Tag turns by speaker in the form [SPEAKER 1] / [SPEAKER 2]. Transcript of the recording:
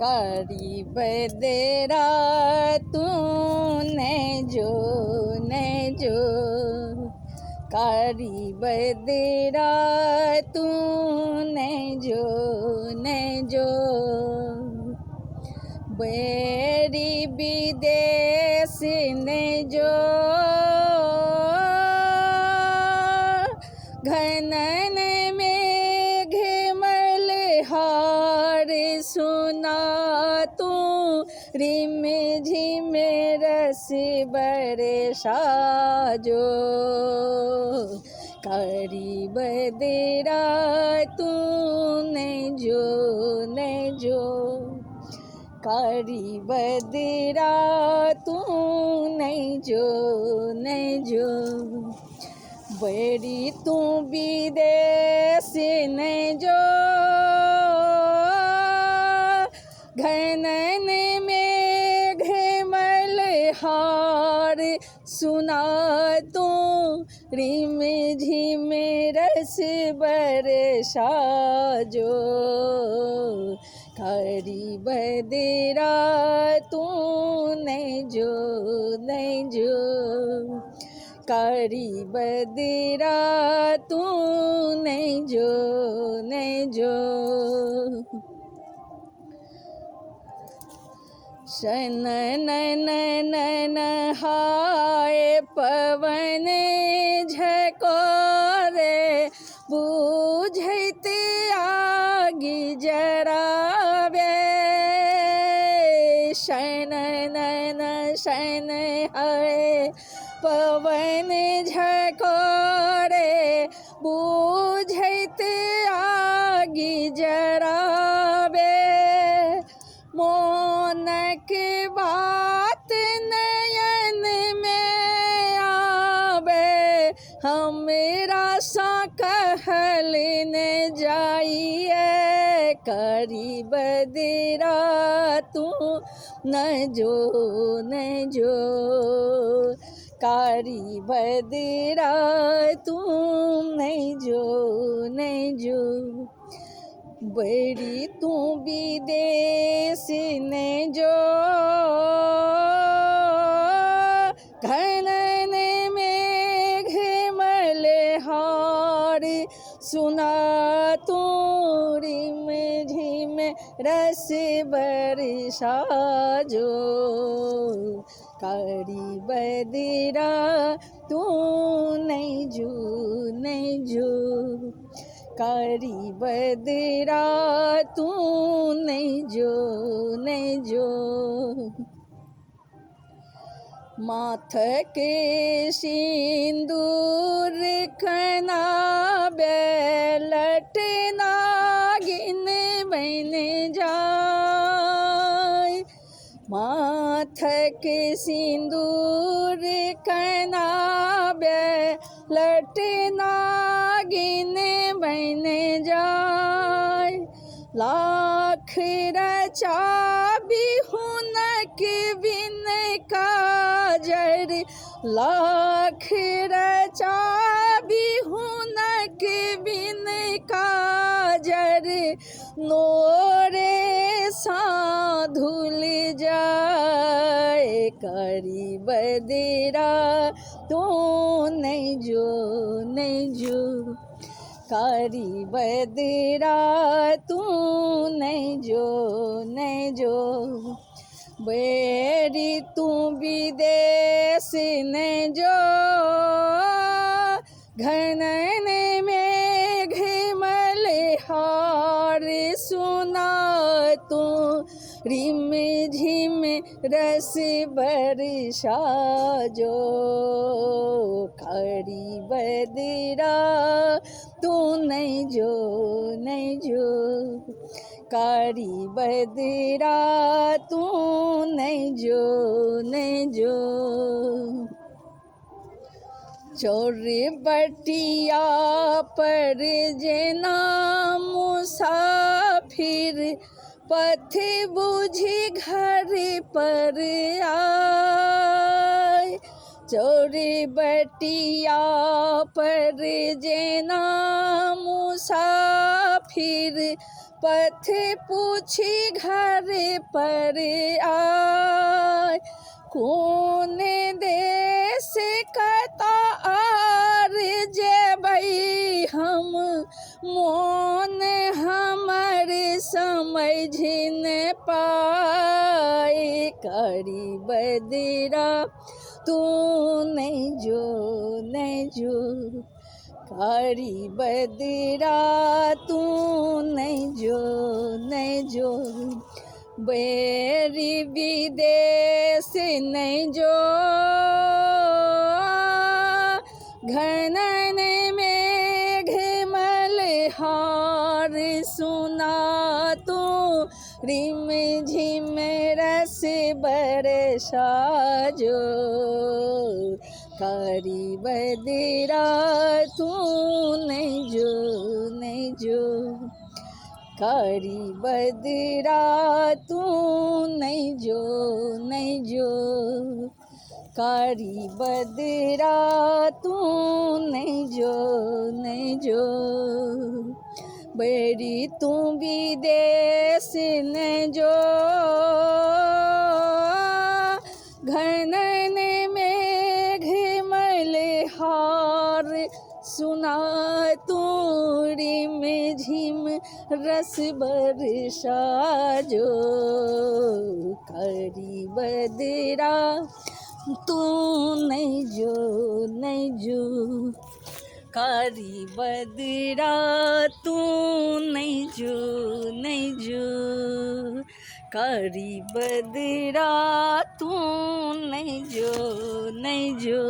[SPEAKER 1] कारी बदरा तूने जो ने जो, कारी बदरा तूने जो ने जो, बैरी विदेश ने जो, घनन में घिमल हार सुना तू, रिम झिम रस बरसा जो, कारी बदरा तूने जो ने जो, कारी बदरा तूने जो ने जो, बड़ी तू विदेश ने जो, घनन में घिमल हार सुना तू, रिम झिम रस बरसा जो, कारी बदरा तूने जो ने जो, कारी बदरा तूने जो ने जो, शननननन हाय पवन झकोरे, बुझत आगि जरावे, शननन शन हाय पवन झकोरे, बुझत आगि जरावे, मोनक बात नयन में आवे, हमरा सा कहल न जाइए, कारी बदरा तू न जो न जो, कारी बदरा तू नहीं जो नहीं जो, बड़ी तू विदेश ने जो, घनन में घिमल हार सुना तू, रिम झिम रस बरसा जो, कारी बदरा तू नहीं जो नहीं जो, कारी बदरा तू नहीं जो नहीं जो, माथ के सिंदूर खनाबे, लटना गिन बन जाए, माथ के सिंदूर खनाबे, लटना गिन बन जाए, लाख रचा बिहुनक बिन काजर, लाख रचा बिहुनक बिन काजर, नोरे साधुल जाए, कारी बदरा तू नहीं जो नहीं जो, कारी बदरा तू नहीं जो नहीं जो, बेरी तू विदेश ने जो, घनन में घिमल हार सुना तू, रिम झिम रस बरसा जो, कारी बदरा तू नहीं जो नहीं जो, कारी बदरा तू नहीं जो नहीं जो, चोर बटिया पर जेना मुसाफिर, पथ बुझी घर पर आए, चोर बटिया पर जेना मुसाफिर, फिर पथ पूछी घर पर आय। कौन देश कता आर जेबै हम, मोन हमर समझ न पाए। करी बदरा तू नहीं जो नहीं जो, करी बदरा तू नहीं जो नहीं जो। बैरी विदेश नहीं जो, घनन मेघ मल्हार सुना तू। रिम झिम रस बरसा जो, करी बदरा तू नहीं जो नहीं जो, करी बदरा तू नहीं जो नहीं जो, करी बदरा तू नहीं जो नहीं जो। बैरी तू विदेश न जो, घनन मेघ मल्हार सुना तू। रिम झिम रस बरसा जो, करी बदरा तू नहीं जो नहीं जो, करी बदरा तू नहीं जो नहीं जो, करी बदरा तू नहीं जो नहीं जो।